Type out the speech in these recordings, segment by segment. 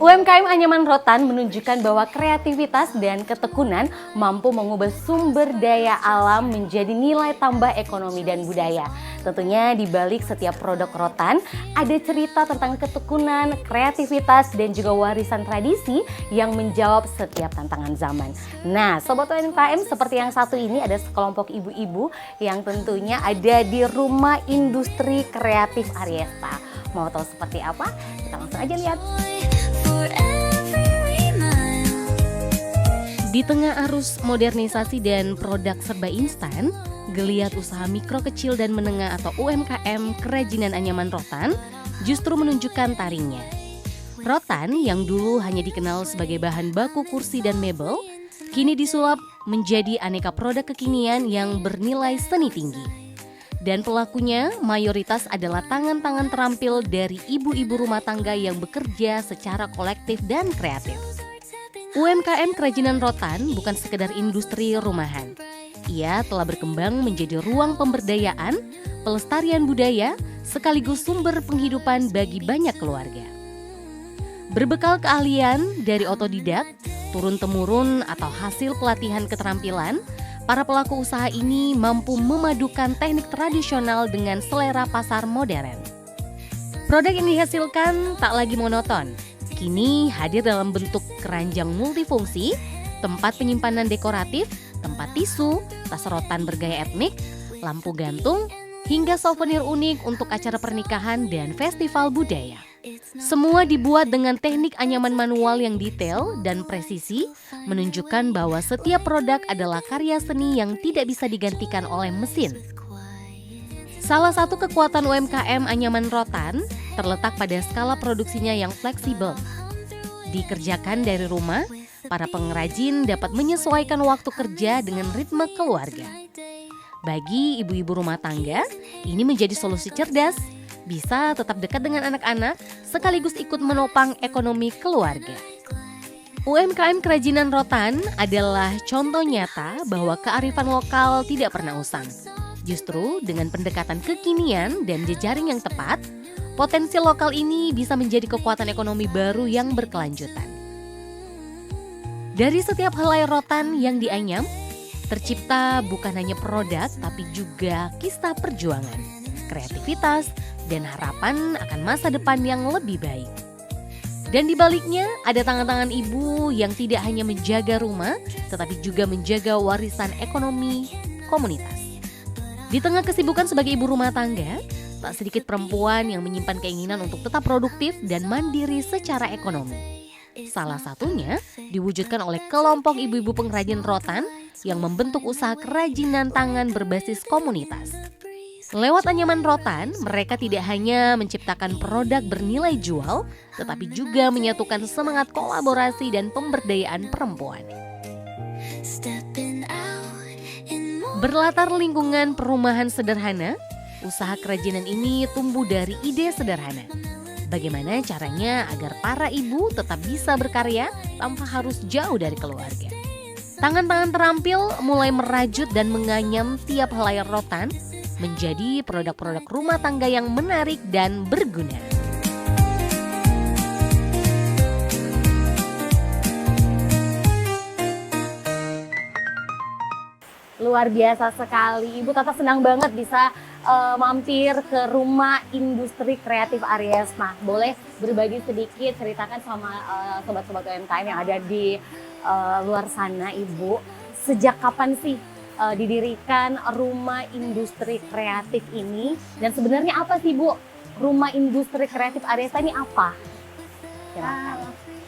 UMKM Anyaman Rotan menunjukkan bahwa kreativitas dan ketekunan mampu mengubah sumber daya alam menjadi nilai tambah ekonomi dan budaya. Tentunya di balik setiap produk rotan ada cerita tentang ketekunan, kreativitas, dan juga warisan tradisi yang menjawab setiap tantangan zaman. Nah, Sobat UMKM, seperti yang satu ini ada sekelompok ibu-ibu yang tentunya ada di Rumah Industri Kreatif Aryesta. Mau tahu seperti apa? Kita langsung aja lihat. Di tengah arus modernisasi dan produk serba instan, geliat usaha mikro kecil dan menengah atau UMKM Kerajinan Anyaman Rotan justru menunjukkan taringnya. Rotan yang dulu hanya dikenal sebagai bahan baku kursi dan mebel, kini disulap menjadi aneka produk kekinian yang bernilai seni tinggi. Dan pelakunya mayoritas adalah tangan-tangan terampil dari ibu-ibu rumah tangga yang bekerja secara kolektif dan kreatif. UMKM Kerajinan Rotan bukan sekedar industri rumahan. Ia telah berkembang menjadi ruang pemberdayaan, pelestarian budaya, sekaligus sumber penghidupan bagi banyak keluarga. Berbekal keahlian dari otodidak, turun-temurun atau hasil pelatihan keterampilan, para pelaku usaha ini mampu memadukan teknik tradisional dengan selera pasar modern. Produk yang dihasilkan tak lagi monoton. Kini hadir dalam bentuk keranjang multifungsi, tempat penyimpanan dekoratif, tempat tisu, tas rotan bergaya etnik, lampu gantung, hingga souvenir unik untuk acara pernikahan dan festival budaya. Semua dibuat dengan teknik anyaman manual yang detail dan presisi, menunjukkan bahwa setiap produk adalah karya seni yang tidak bisa digantikan oleh mesin. Salah satu kekuatan UMKM Anyaman Rotan terletak pada skala produksinya yang fleksibel. Dikerjakan dari rumah, para pengrajin dapat menyesuaikan waktu kerja dengan ritme keluarga. Bagi ibu-ibu rumah tangga, ini menjadi solusi cerdas, bisa tetap dekat dengan anak-anak, sekaligus ikut menopang ekonomi keluarga. UMKM Kerajinan Rotan adalah contoh nyata bahwa kearifan lokal tidak pernah usang. Justru dengan pendekatan kekinian dan jejaring yang tepat, potensi lokal ini bisa menjadi kekuatan ekonomi baru yang berkelanjutan. Dari setiap helai rotan yang dianyam, tercipta bukan hanya produk tapi juga kisah perjuangan, kreativitas, dan harapan akan masa depan yang lebih baik. Dan di baliknya ada tangan-tangan ibu yang tidak hanya menjaga rumah, tetapi juga menjaga warisan ekonomi komunitas. Di tengah kesibukan sebagai ibu rumah tangga, tak sedikit perempuan yang menyimpan keinginan untuk tetap produktif dan mandiri secara ekonomi. Salah satunya diwujudkan oleh kelompok ibu-ibu pengrajin rotan yang membentuk usaha kerajinan tangan berbasis komunitas. Lewat anyaman rotan, mereka tidak hanya menciptakan produk bernilai jual, tetapi juga menyatukan semangat kolaborasi dan pemberdayaan perempuan. Berlatar lingkungan perumahan sederhana, usaha kerajinan ini tumbuh dari ide sederhana. Bagaimana caranya agar para ibu tetap bisa berkarya tanpa harus jauh dari keluarga. Tangan-tangan terampil mulai merajut dan menganyam tiap helai rotan menjadi produk-produk rumah tangga yang menarik dan berguna. Luar biasa sekali, Ibu Tata senang banget bisa mampir ke Rumah Industri Kreatif Aryesta. Boleh berbagi sedikit, ceritakan sama sobat-sobat UMKM yang ada di luar sana, Ibu. Sejak kapan sih didirikan Rumah Industri Kreatif ini? Dan sebenarnya apa sih, Bu? Rumah Industri Kreatif Aryesta ini apa?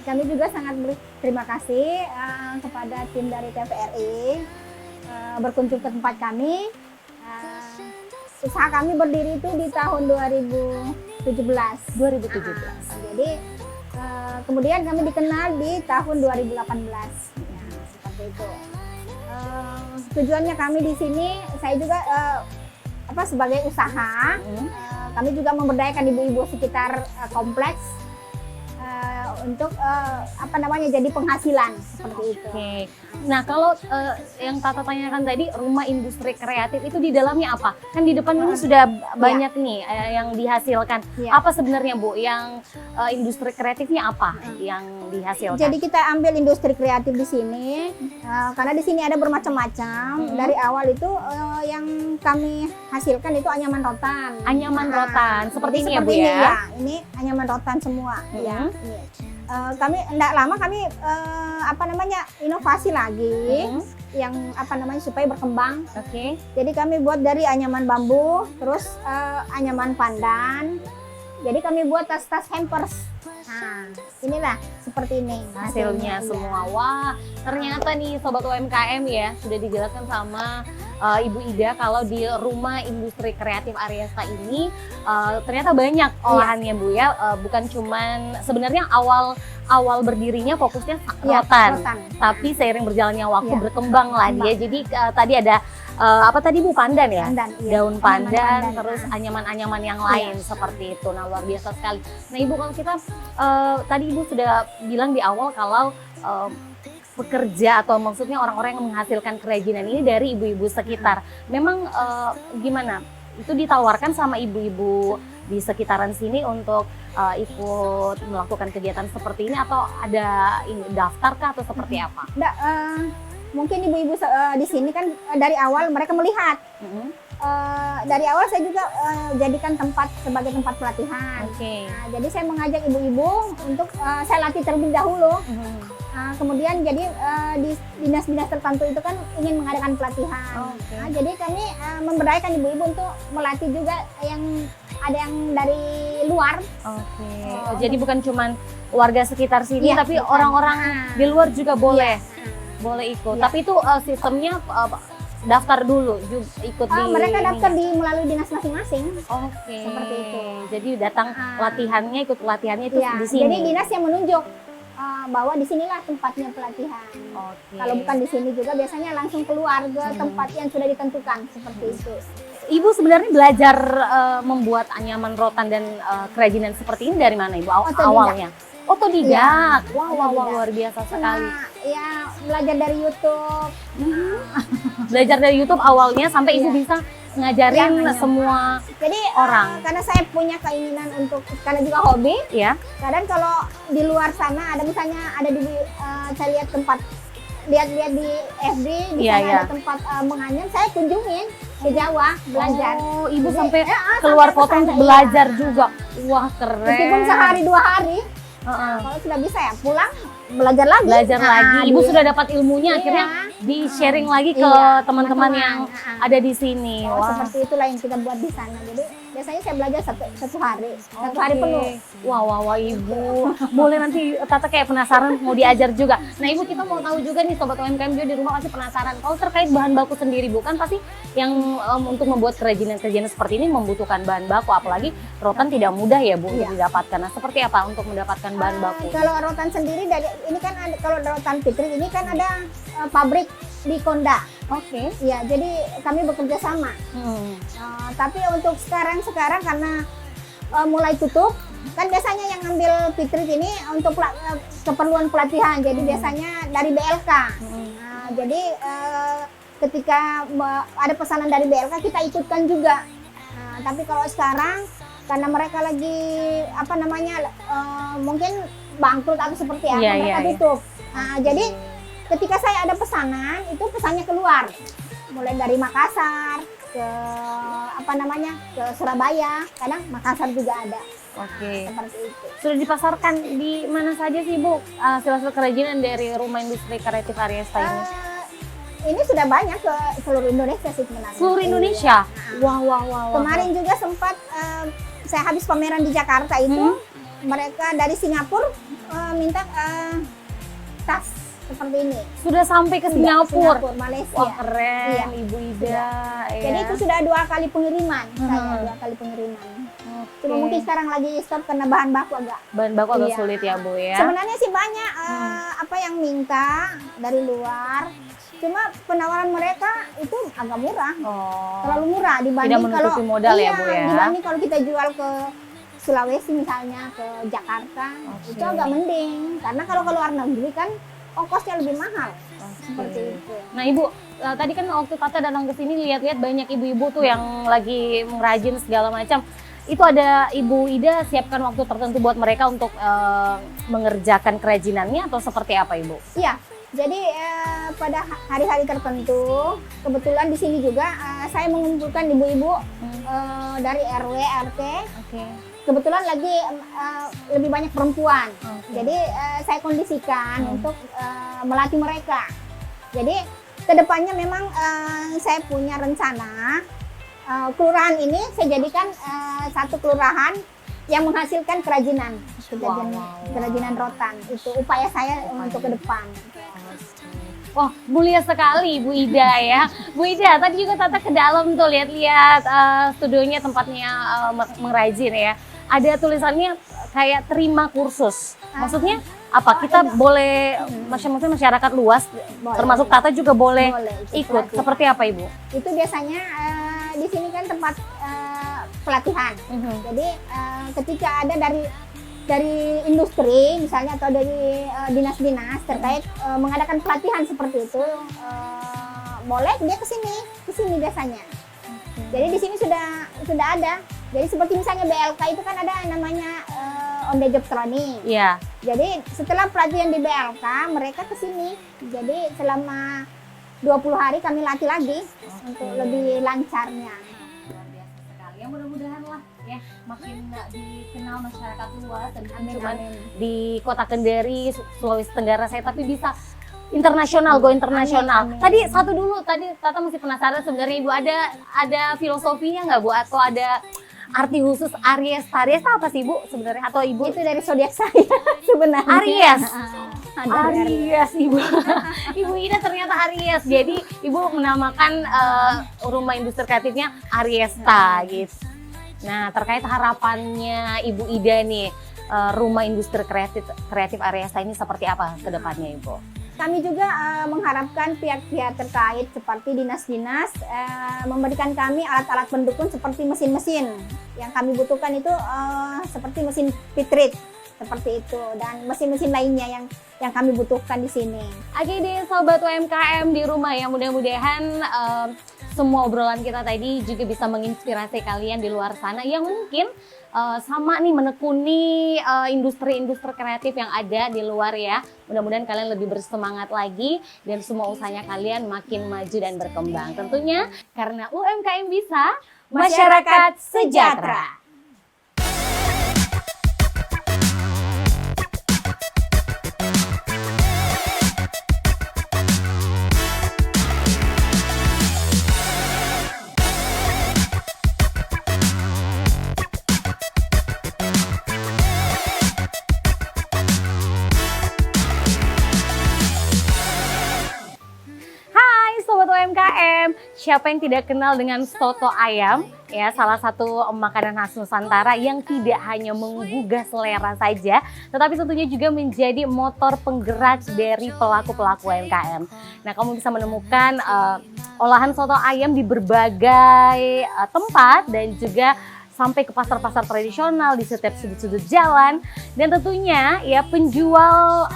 Kami juga sangat berterima kasih kepada tim dari TVRI berkunjung ke tempat kami. Usaha kami berdiri itu di tahun 2017. Jadi kemudian kami dikenal di tahun 2018. Ya, seperti itu. Tujuannya kami di sini, saya juga sebagai usaha, kami juga memberdayakan ibu-ibu sekitar kompleks untuk apa namanya jadi penghasilan seperti itu. Oke. Nah, kalau yang Tata tanyakan tadi, rumah industri kreatif itu di dalamnya apa? Kan di depan ini sudah banyak nih yang dihasilkan. Iya. Apa sebenarnya Bu yang industri kreatifnya apa yang dihasilkan? Jadi kita ambil industri kreatif di sini karena di sini ada bermacam-macam. Dari awal itu yang kami hasilkan itu anyaman rotan. Anyaman rotan seperti ini ya Bu ini, ya? Ini anyaman rotan semua. Ya. Kami tidak lama kami apa namanya inovasi lagi yang apa namanya supaya berkembang. Oke. Jadi kami buat dari anyaman bambu, terus anyaman pandan. Jadi kami buat tas-tas hampers. Nah, inilah seperti ini Hasilnya semua. Wah, ternyata nih Sobat UMKM ya, sudah dijelaskan sama Ibu Ida kalau di rumah industri kreatif Aryasta ini ternyata banyak olahannya Bu ya. Bukan cuman sebenarnya awal berdirinya fokusnya rotan. Tapi seiring berjalannya waktu berkembang lah dia. Jadi tadi ada apa tadi Bu, pandan ya? Daun pandan, terus anyaman-anyaman yang lain seperti itu. Nah, luar biasa sekali. Nah, Ibu, kalau kita tadi Ibu sudah bilang di awal kalau pekerja atau maksudnya orang-orang yang menghasilkan kerajinan ini dari ibu-ibu sekitar. Memang gimana? Itu ditawarkan sama ibu-ibu di sekitaran sini untuk ikut melakukan kegiatan seperti ini atau ada daftarkah atau seperti apa? Mungkin ibu-ibu di sini kan dari awal mereka melihat. Dari awal saya juga jadikan tempat sebagai tempat pelatihan. Nah, jadi saya mengajak ibu-ibu untuk saya latih terlebih dahulu. Kemudian jadi di dinas-dinas tertentu itu kan ingin mengadakan pelatihan. Nah, jadi kami memberdayakan ibu-ibu untuk melatih juga yang ada yang dari luar. Jadi bukan cuman warga sekitar sini, tapi orang-orang di luar juga boleh ikut. Tapi itu sistemnya daftar dulu ikut di mereka daftar melalui dinas masing-masing. Seperti itu. Jadi datang latihannya, ikut pelatihannya itu di sini. Jadi dinas yang menunjuk bahwa di sinilah tempatnya pelatihan. Kalau bukan di sini juga biasanya langsung keluar ke tempat yang sudah ditentukan seperti itu. Ibu sebenarnya belajar membuat anyaman rotan dan kerajinan seperti ini dari mana Ibu awalnya? Otodidak. Wah, luar biasa sekali. Ya, belajar dari YouTube. Belajar dari YouTube awalnya sampai Ibu bisa ngajarin semua orang. Karena saya punya keinginan untuk, karena juga hobi. Kadang kalau di luar sana ada misalnya ada di saya lihat tempat lihat-lihat di FB di sana ada tempat menganyam, saya kunjungin ke Jawa belajar. Ibu sampai keluar kota untuk belajar juga. Wah, keren. Meskipun sehari 2 hari. Kalau sudah bisa ya pulang belajar lagi. Ibu sudah dapat ilmunya, akhirnya di sharing lagi ke teman-teman yang ada di sini. Seperti itulah yang kita buat di sana. Jadi biasanya saya belajar satu hari penuh. Wah, Ibu. Boleh nanti Tata kayak penasaran mau diajar juga. Nah, Ibu, kita mau tahu juga nih Sobat UMKM juga di rumah pasti penasaran. Kalau terkait bahan baku sendiri Bu, kan pasti yang untuk membuat kerajinan-kerajinan seperti ini membutuhkan bahan baku, apalagi rotan tidak mudah ya Bu untuk didapatkan. Nah, seperti apa untuk mendapatkan bahan baku? Kalau rotan sendiri dari ini kan ada, kalau rotan Fitri ini kan ada pabrik di Konda. Ya, jadi kami bekerja sama. Tapi untuk sekarang karena mulai tutup, kan biasanya yang ngambil Fitri ini untuk keperluan pelatihan. Jadi biasanya dari BLK. Jadi ketika ada pesanan dari BLK kita ikutkan juga. Tapi kalau sekarang karena mereka lagi apa namanya mungkin bangkrut atau seperti apa, mereka tutup. Jadi ketika saya ada pesanan, itu pesannya keluar mulai dari Makassar ke apa namanya ke Surabaya, kadang Makassar juga ada. Seperti itu. Sudah dipasarkan di mana saja sih Bu hasil-hasil kerajinan dari rumah industri kreatif Aryasta ini? Ini sudah banyak ke seluruh Indonesia sih sebenarnya. Seluruh Indonesia? Wah. Kemarin juga sempat saya habis pameran di Jakarta itu, mereka dari Singapura minta tas seperti ini. Sudah sampai ke Singapura, Malaysia. Wah, keren, Ibu Ida. Jadi itu sudah 2 kali pengiriman, saya 2 kali pengiriman. Cuma mungkin sekarang lagi stop karena bahan baku agak sulit ya Bu ya. Sebenarnya sih banyak apa yang minta dari luar. Cuma penawaran mereka itu agak murah, terlalu murah dibanding tidak menutupi modal ya Bu ya. Dibanding kalau kita jual ke Sulawesi misalnya, ke Jakarta, itu agak mending. Karena kalau ke luar negeri kan ongkosnya lebih mahal. Seperti itu. Nah Ibu, tadi kan waktu Tata datang ke sini lihat-lihat banyak ibu-ibu tuh yang lagi mengrajin segala macam. Itu ada Ibu Ida siapkan waktu tertentu buat mereka untuk mengerjakan kerajinannya atau seperti apa Ibu? Iya, jadi pada hari-hari tertentu, kebetulan di sini juga saya mengumpulkan ibu-ibu dari RW, RT. Kebetulan lagi lebih banyak perempuan, jadi saya kondisikan untuk melatih mereka. Jadi kedepannya memang saya punya rencana kelurahan ini saya jadikan satu kelurahan yang menghasilkan kerajinan, kerajinan rotan. Itu upaya saya untuk ke depan. Wah, mulia sekali Bu Ida ya. Bu Ida, tadi juga Tata ke dalam tuh lihat-lihat studionya, tempatnya mengrajin ya. Ada tulisannya kayak terima kursus. Maksudnya apa? Kita boleh, masyarakat luas, Boleh. termasuk Tata juga boleh pelatihan. ikut. Seperti apa Ibu? Itu biasanya di sini kan tempat pelatihan. Jadi ketika ada dari industri misalnya atau dari dinas-dinas terkait mengadakan pelatihan seperti itu, boleh dia ke sini biasanya. Jadi di sini sudah ada. Jadi seperti misalnya BLK itu kan ada namanya on the job training. Iya. Jadi setelah pelatihan di BLK mereka ke sini. Jadi selama 20 hari kami latih lagi untuk lebih lancarnya. Luar biasa sekali. Ya mudah-mudahan lah ya makin dikenal masyarakat luas dan cuma di Kota Kendari, Sulawesi Tenggara saya, tapi bisa internasional, go internasional. Tadi Tata masih penasaran sebenarnya Ibu ada filosofinya nggak Bu, atau ada arti khusus Aries? Aries apa sih Bu sebenarnya, atau Ibu? Itu dari zodiak saya sebenarnya. Aries. Aries Ibu. Ibu Ida ternyata Aries. Jadi Ibu menamakan rumah industri kreatifnya Ariesta gitu. Nah, terkait harapannya Ibu Ida nih, rumah industri kreatif Ariesta ini seperti apa ke depannya Ibu? Kami juga mengharapkan pihak-pihak terkait seperti dinas-dinas memberikan kami alat-alat pendukung seperti mesin-mesin. Yang kami butuhkan itu seperti mesin pitrit seperti itu, dan mesin-mesin lainnya yang kami butuhkan di sini. Oke deh sobat UMKM di rumah ya, mudah-mudahan semua obrolan kita tadi juga bisa menginspirasi kalian di luar sana yang mungkin sama nih menekuni industri-industri kreatif yang ada di luar ya. Mudah-mudahan kalian lebih bersemangat lagi dan semua usahanya kalian makin maju dan berkembang. Tentunya karena UMKM bisa, masyarakat sejahtera. UMKM, siapa yang tidak kenal dengan soto ayam? Ya, salah satu makanan khas Nusantara yang tidak hanya menggugah selera saja, tetapi tentunya juga menjadi motor penggerak dari pelaku-pelaku UMKM. Nah, kamu bisa menemukan olahan soto ayam di berbagai tempat dan juga sampai ke pasar-pasar tradisional di setiap sudut-sudut jalan. Dan tentunya ya penjual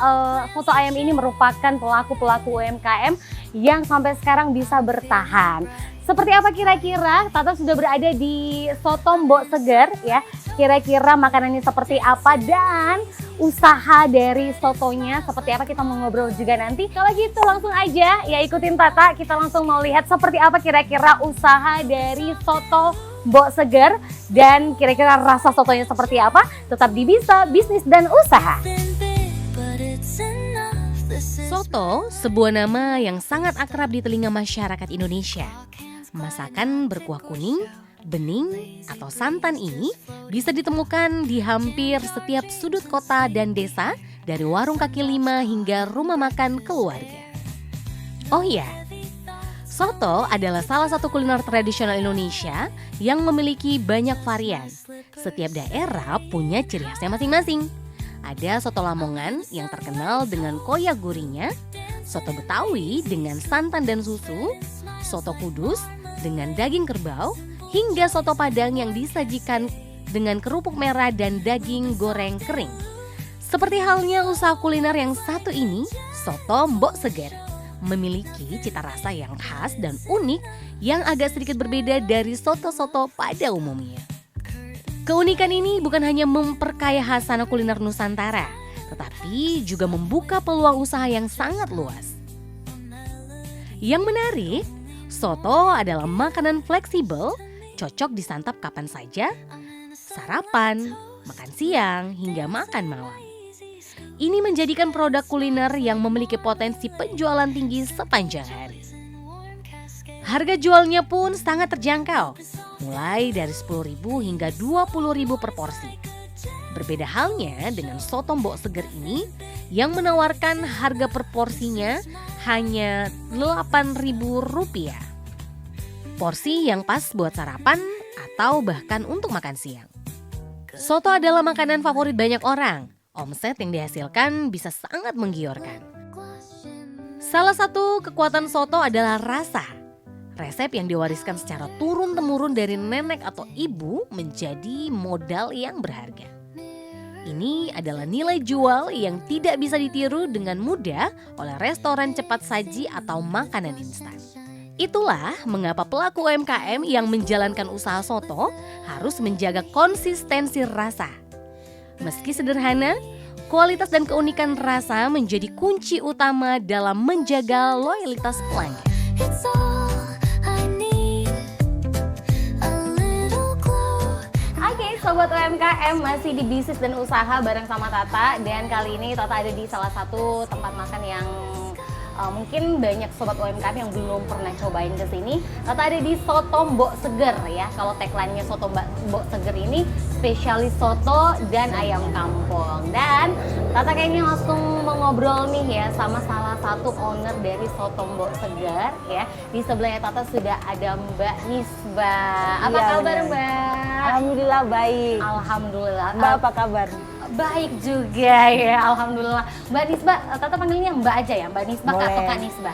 soto ayam ini merupakan pelaku-pelaku UMKM yang sampai sekarang bisa bertahan. Seperti apa kira-kira? Tata sudah berada di Soto Mbok Seger ya. Kira-kira makanannya seperti apa dan usaha dari sotonya seperti apa, kita mau ngobrol juga nanti. Kalau gitu langsung aja ya ikutin Tata, kita langsung mau lihat seperti apa kira-kira usaha dari Soto Mbok Seger dan kira-kira rasa sotonya seperti apa. Tetap di Bisa Bisnis dan Usaha. Soto, sebuah nama yang sangat akrab di telinga masyarakat Indonesia. Masakan berkuah kuning, bening, atau santan ini bisa ditemukan di hampir setiap sudut kota dan desa, dari warung kaki lima hingga rumah makan keluarga. Oh iya, soto adalah salah satu kuliner tradisional Indonesia yang memiliki banyak varian. Setiap daerah punya ciri khasnya masing-masing. Ada soto Lamongan yang terkenal dengan koyak gurihnya, soto Betawi dengan santan dan susu, soto Kudus dengan daging kerbau, hingga soto Padang yang disajikan dengan kerupuk merah dan daging goreng kering. Seperti halnya usaha kuliner yang satu ini, Soto Mbok Seger, memiliki cita rasa yang khas dan unik yang agak sedikit berbeda dari soto-soto pada umumnya. Keunikan ini bukan hanya memperkaya khasanah kuliner Nusantara, tetapi juga membuka peluang usaha yang sangat luas. Yang menarik, soto adalah makanan fleksibel, cocok disantap kapan saja, sarapan, makan siang, hingga makan malam. Ini menjadikan produk kuliner yang memiliki potensi penjualan tinggi sepanjang hari. Harga jualnya pun sangat terjangkau, mulai dari 10.000 hingga 20.000 per porsi. Berbeda halnya dengan soto Mbok Seger ini yang menawarkan harga per porsinya hanya Rp8.000. Porsi yang pas buat sarapan atau bahkan untuk makan siang. Soto adalah makanan favorit banyak orang. Omset yang dihasilkan bisa sangat menggiurkan. Salah satu kekuatan soto adalah rasa. Resep yang diwariskan secara turun-temurun dari nenek atau ibu menjadi modal yang berharga. Ini adalah nilai jual yang tidak bisa ditiru dengan mudah oleh restoran cepat saji atau makanan instan. Itulah mengapa pelaku UMKM yang menjalankan usaha soto harus menjaga konsistensi rasa. Meski sederhana, kualitas dan keunikan rasa menjadi kunci utama dalam menjaga loyalitas pelanggan. Oke, Sobat UMKM, masih di bisnis dan usaha bareng sama Tata. Dan kali ini Tata ada di salah satu tempat makan yang mungkin banyak Sobat UMKM yang belum pernah cobain ke sini. Tata ada di Soto Mbok Seger ya. Kalau tagline-nya Soto Mbok Seger ini spesialis soto dan ayam kampung. Dan Tata kayaknya langsung mau ngobrol nih ya sama salah satu owner dari Soto Mbok Seger ya. Di sebelahnya Tata sudah ada Mbak Nisba. Apa kabar Mbak? Alhamdulillah baik. Alhamdulillah. Mbak apa kabar? Baik juga ya, alhamdulillah. Mbak Nisba, Tata panggilnya Mbak aja ya, Mbak Nisba atau Kak Nisba?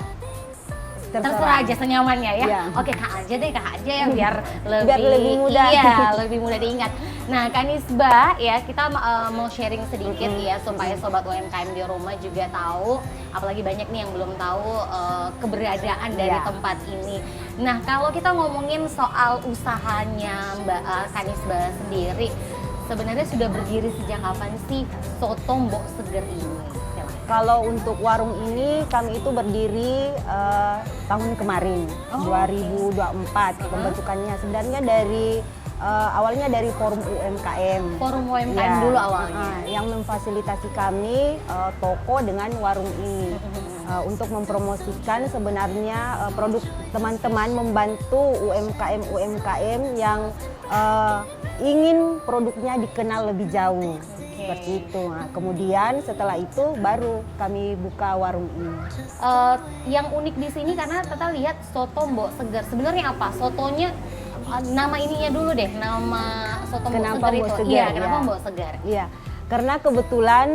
Terserah aja senyamannya ya. Ya. Oke, Kak aja deh, Kak aja ya biar lebih mudah. Iya, lebih mudah diingat. Nah, Kak Nisba ya, kita mau sharing sedikit ya supaya sobat UMKM di rumah juga tahu, apalagi banyak nih yang belum tahu keberadaan dari tempat ini. Nah, kalau kita ngomongin soal usahanya Mbak Kak Nisba sendiri, sebenarnya sudah berdiri sejak kapan sih Soto Mbok Seger ini? Kalau untuk warung ini kami itu berdiri tahun kemarin, 2024 pembentukannya. Sebenarnya dari awalnya dari forum UMKM. Forum UMKM dulu awalnya. Yang memfasilitasi kami toko dengan warung ini. Untuk mempromosikan sebenarnya produk teman-teman, membantu UMKM yang ingin produknya dikenal lebih jauh. Seperti itu. Nah, kemudian setelah itu baru kami buka warung ini. Yang unik di sini karena Tata lihat Soto Mbok Seger. Sebenarnya apa? Sotonya nama ininya dulu deh. Nama Soto Mbok Seger itu. Iya, kenapa Mbok Seger? Iya. Karena kebetulan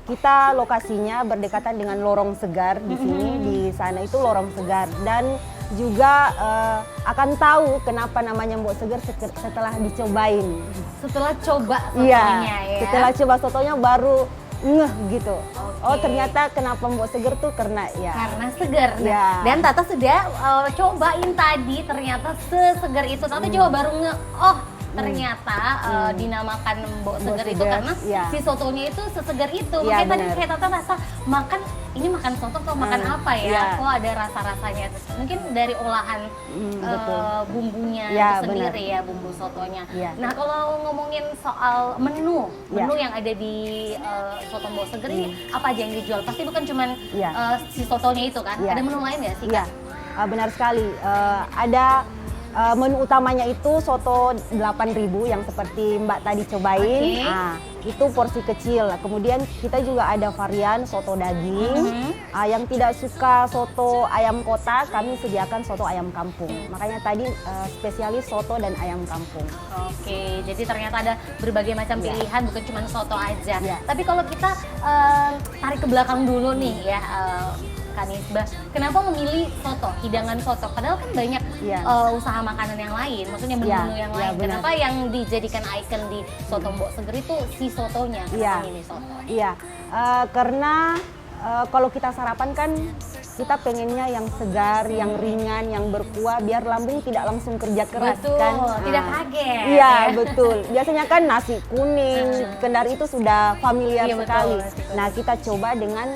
kita lokasinya berdekatan dengan Lorong Segar di sini, di sana itu Lorong Segar, dan juga akan tahu kenapa namanya Mbok Seger setelah dicobain. Setelah coba sotonya ya. Setelah coba sotonya baru ngeh gitu. Oh ternyata kenapa Mbok Seger tuh karena seger. Nah, dan Tata sudah cobain tadi, ternyata seseger itu. Tata coba baru ngeh, ternyata dinamakan Mbok Seger itu karena si sotonya itu sesegar itu. Makanya tadi kayak Tata rasa ini makan soto atau makan apa ya? Kok ada rasa-rasanya. Mungkin dari olahan bumbunya itu sendiri ya, bumbu sotonya. Nah, kalau ngomongin soal menu yang ada di Soto Mbok Seger ini apa aja yang dijual? Pasti bukan cuman si sotonya itu kan? Ada menu lain nggak sih? Iya, benar sekali. Ada menu utamanya itu soto 8.000 yang seperti Mbak tadi cobain. Itu porsi kecil. Kemudian kita juga ada varian soto daging. Yang tidak suka soto ayam kota, kami sediakan soto ayam kampung. Makanya tadi spesialis soto dan ayam kampung. Oke, jadi ternyata ada berbagai macam pilihan, bukan cuma soto aja. Tapi kalau kita tarik ke belakang dulu nih ya, Kak Nisbah, kenapa memilih soto, hidangan soto? Padahal kan banyak usaha makanan yang lain, maksudnya menu yang lain. Kenapa yang dijadikan ikon di soto Mbok Seger itu si sotonya? Kenapa milih soto? Iya, karena kalau kita sarapan kan kita pengennya yang segar, yang ringan, yang berkuah, biar lambung tidak langsung kerja keras. Betul, kan. tidak kaget. Iya, betul. Biasanya kan nasi kuning, Kendari itu sudah familiar sekali. Betul. Nah, kita coba dengan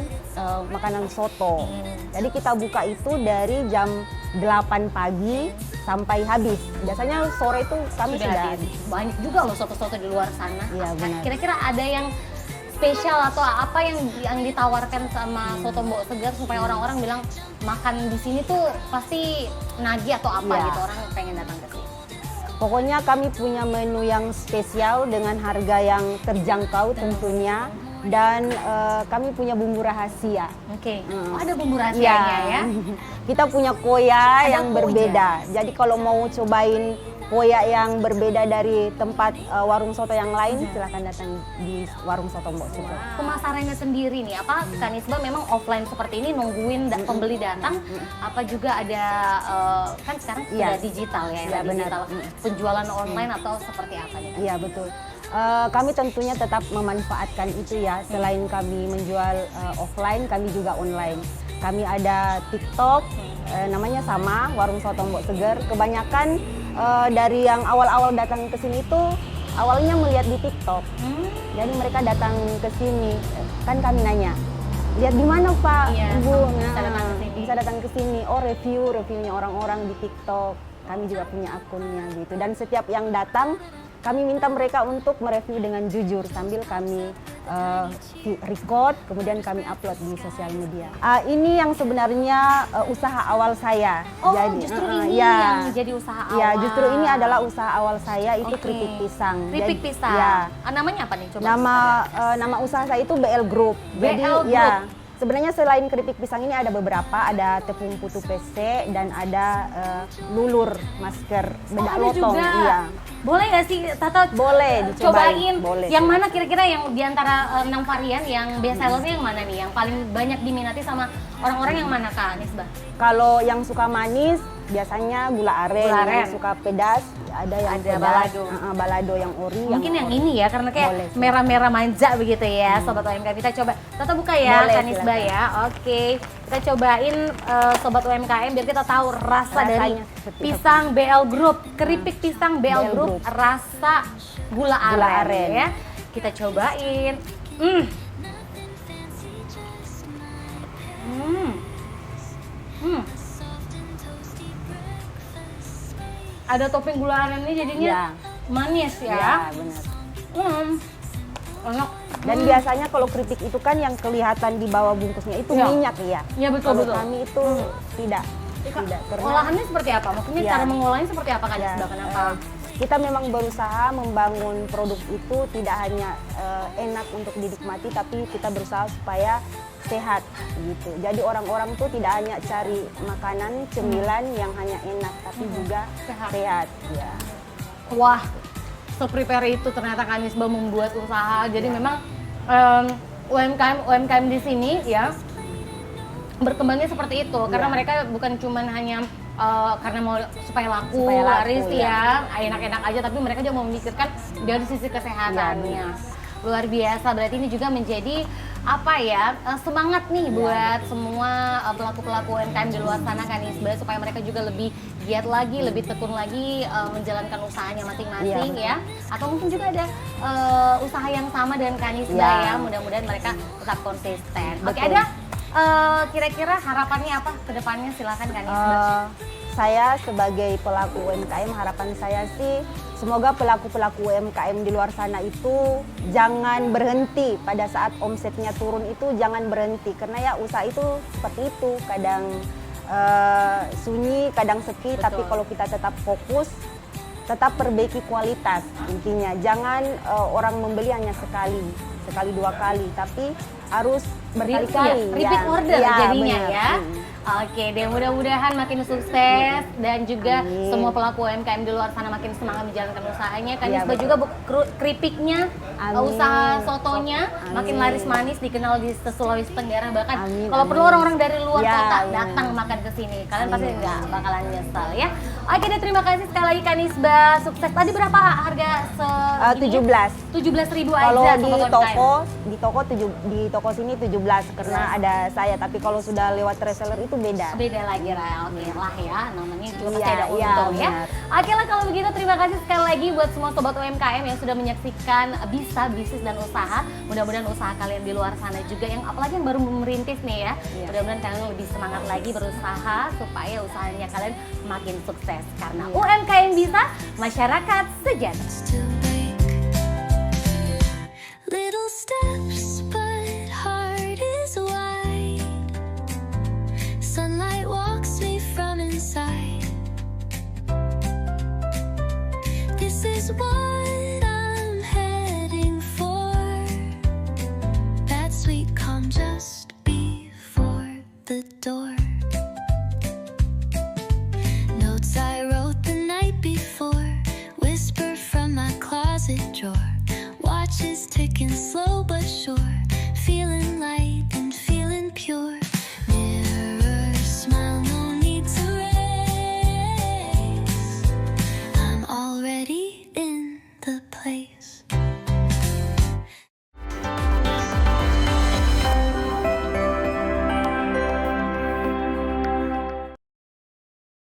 makanan soto. Jadi kita buka itu dari jam 8 pagi sampai habis. Biasanya sore itu kami sudah habis. Banyak juga loh soto-soto di luar sana. Iya, benar. Kira-kira ada yang spesial atau apa yang ditawarkan sama soto Mbok Seger supaya orang-orang bilang makan di sini tuh pasti nagih atau apa gitu, orang pengen datang ke sini? Pokoknya kami punya menu yang spesial dengan harga yang terjangkau tentunya, dan kami punya bumbu rahasia. Oke. Oh, ada bumbu rahasianya ya? Kita punya koya yang berbeda. Jadi kalau mau cobain koya yang berbeda dari tempat warung soto yang lain, silahkan datang di warung soto Mbok Seger. Pemasarannya sendiri nih, apa Kak Nisbah memang offline seperti ini nungguin pembeli datang, apa juga ada kan sekarang sudah digital ya, digital penjualan online atau seperti apa nih? Iya betul. Kami tentunya tetap memanfaatkan itu ya. Selain kami menjual offline, kami juga online. Kami ada TikTok, namanya sama, Warung Soto Mbok Seger. Kebanyakan dari yang awal-awal datang ke sini itu awalnya melihat di TikTok. Jadi mereka datang ke sini, kan kami nanya, lihat di mana Pak, Ibu? Bisa datang ke sini. Oh, reviewnya orang-orang di TikTok. Kami juga punya akunnya gitu. Dan setiap yang datang, kami minta mereka untuk mereview dengan jujur sambil kami record, kemudian kami upload di sosial media. Ini yang sebenarnya usaha awal saya. Oh, jadi, justru ini yang jadi usaha awal. Ya, justru ini adalah usaha awal saya, itu keripik pisang. Keripik pisang. Ya. Namanya apa nih? Coba. Nama usaha saya itu BL Group. BL Group. Ya. Sebenarnya selain keripik pisang ini ada beberapa, ada tepung putu PC dan ada lulur masker bedak lotong. Juga. Iya. Boleh nggak sih Tata? Boleh cobain. Boleh. Yang mana kira-kira yang diantara 6 varian yang best sellernya yang mana nih? Yang paling banyak diminati sama orang-orang yang mana Kak Nisbah? Kalau yang suka manis biasanya gula aren. Yang suka pedas ada yang pedas, balado yang ori. Mungkin yang ini ya, karena kayak merah-merah manja begitu ya, Sobat UMKM. Kita coba, Tata buka ya, Kak Nisbah ya. Oke, kita cobain Sobat UMKM biar kita tahu rasa dari pisang BL Group, keripik pisang BL Group, rasa gula aren ya. Kita cobain. Ada topping gula aren ini jadinya manis ya. Iya, benar. Enak. Dan biasanya kalau keripik itu kan yang kelihatan di bawah bungkusnya itu minyak ya. Iya betul. Kalau kami itu tidak. Olahannya seperti apa? Maksudnya cara mengolahnya seperti apa Kak Nisbah? Kenapa? Kita memang berusaha membangun produk itu tidak hanya enak untuk dinikmati, tapi kita berusaha supaya sehat gitu. Jadi orang-orang tuh tidak hanya cari makanan cemilan yang hanya enak, tapi juga sehat. Ya. Wah, se-prepare itu ternyata Kak Nisbah membuat usaha. Jadi memang UMKM di sini ya berkembangnya seperti itu, karena mereka bukan cuma hanya karena mau supaya laku laris ya, enak-enak aja, tapi mereka juga memikirkan dari sisi kesehatannya. Luar biasa, berarti ini juga menjadi apa ya, semangat nih buat semua pelaku-pelaku UMKM di luar sana Kak Nisbah, supaya mereka juga lebih giat lagi, lebih tekun lagi menjalankan usahanya masing-masing ya. Atau mungkin juga ada usaha yang sama dengan Kak Nisbah ya, mudah-mudahan mereka tetap konsisten. Oke, ada kira-kira harapannya apa ke depannya, silakan Kak Nisbah. Saya sebagai pelaku UMKM, harapan saya sih semoga pelaku-pelaku UMKM di luar sana itu jangan berhenti pada saat omsetnya turun, itu jangan berhenti, karena ya usaha itu seperti itu, kadang sunyi, kadang sepi. Betul. Tapi kalau kita tetap fokus, tetap perbaiki kualitas, intinya jangan orang membeli hanya sekali dua kali, tapi harus berkali-kali. Repeat order jadinya bener. ya. Oke deh, mudah-mudahan makin sukses dan juga Amin. semua pelaku UMKM di luar sana makin semangat menjalankan usahanya. Kak Iya, Nisbah betul. juga keripiknya, Amin. usaha sotonya Amin. makin laris manis, dikenal di Sulawesi Tenggara. Bahkan Amin, kalau amin. perlu orang-orang dari luar Ya, kota benar. datang makan ke sini. Kalian pasti Amin. nggak bakalan nyesel ya. Oke deh, terima kasih sekali lagi Kak Nisbah. Sukses. Tadi berapa harga 17. 17.000 aja. Kalau di Sobat UMKM. di toko sini 17 karena ada saya. Tapi kalau sudah lewat reseller itu beda. Beda lagi Ra, oke lah ya, namanya juga pasti Iya, ada iya, untung ya. benar. Oke lah kalau begitu terima kasih sekali lagi buat semua sobat UMKM yang sudah menyaksikan Bisa Bisnis dan Usaha. Mudah-mudahan usaha kalian di luar sana juga yang apalagi yang baru merintis nih ya. Iya. Mudah-mudahan kalian lebih semangat lagi berusaha supaya usahanya kalian makin sukses karena UMKM bisa, masyarakat sejahtera. Little steps, but heart is wide. Sunlight walks me from inside. This is what I'm heading for. That sweet calm just before the door. Notes I wrote the night before, whisper from my closet drawer. Watches ticking slow.